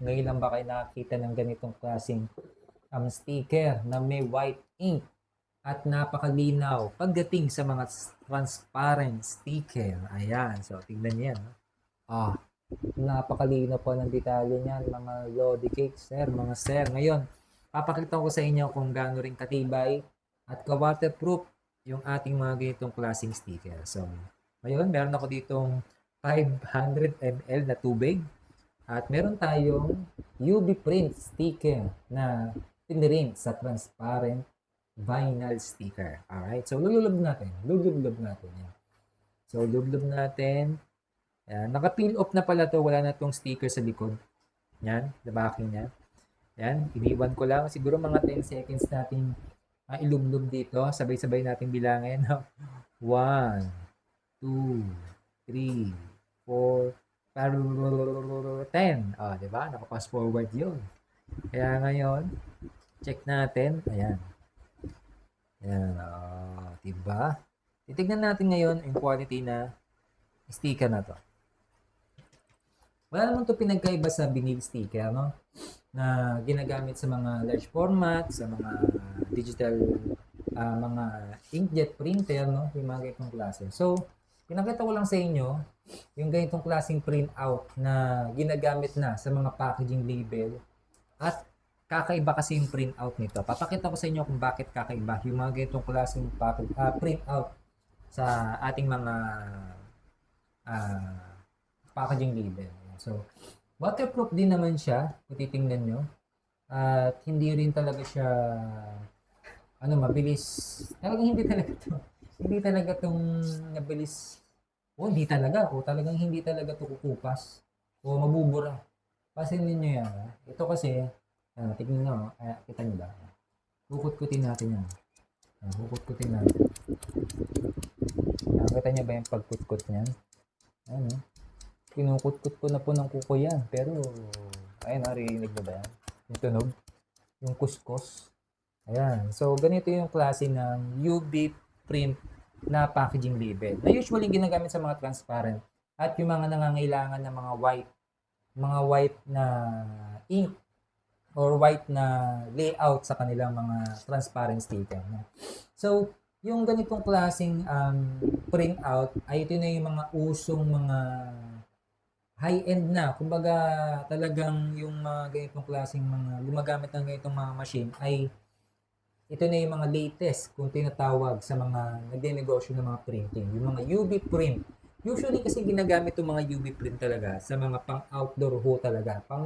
Ngayon lang ba kayo nakakita ng ganitong klaseng sticker na may white ink at napakalinaw pagdating sa mga transparent sticker. Ayan, so tignan niyo yan. Napakalinaw po ng detalye niyan, mga Lodi Cake, sir, mga sir. Ngayon, papakita ko sa inyo kung gaano rin katibay at ka-waterproof yung ating mga ganitong klaseng sticker. So, ngayon, meron ako ditong 500 ml na tubig at meron tayong UV print sticker na pinirin sa transparent vinyl sticker. Alright, so lululob natin. Lululob natin yan. So, lululob natin. Yan. Naka-peel off na pala to. Wala na tong sticker sa likod. Yan. The backing niya. Yan. Iniwan ko lang. Siguro mga 10 seconds natin ilublob dito. Sabay-sabay natin bilangin. 1, 2, 3, 4, 10. Diba? Naka-fast forward yun. Kaya ngayon, check natin. Ayan. Ayan. Diba? Titignan natin ngayon yung quality na sticker na to. Wala naman ito pinagkaiba sa vinyl sticker, no? Na ginagamit sa mga large format, sa mga digital, mga inkjet printer, no? Yung mga ganitong klase. So, pinakita ko lang sa inyo yung ganitong klaseng printout na ginagamit na sa mga packaging label. At kakaiba kasi yung printout nito. Papakita ko sa inyo kung bakit kakaiba yung mga ganitong klaseng printout sa ating mga packaging label. So, waterproof din naman siya, kung titingnan nyo. At hindi rin talaga siya, mabilis. Talagang hindi talaga to. Hindi talaga tong nabilis. Hindi talaga. Talagang hindi talaga to kukupas. Mabubura. Pasinin nyo yan. Ito kasi, tignan nyo, kita nyo ba? Kukut-kutin natin yan. Kukut-kutin natin. Nakita nyo ba yung pagkutkut niyan? Ayan, kinukutkut ko na po ng kuko yan. Pero, ayun, narinig nyo ba yan? Yung tunog. Yung kuskus. Ayan. So, ganito yung klase ng UV print na packaging label. Na usually ginagamit sa mga transparent. At yung mga nangangailangan ng mga white na ink or white na layout sa kanilang mga transparent sticker. So, yung ganitong klaseng printout ay ito na yung mga usong mga high-end na. Kumbaga talagang yung mga ganitong klaseng mga gumagamit ng ganitong mga machine ay ito na yung mga latest kung tinatawag sa mga nagde-negosyo ng mga printing. Yung mga UV print. Usually kasi ginagamit yung mga UV print talaga sa mga pang-outdoor ho talaga. Pang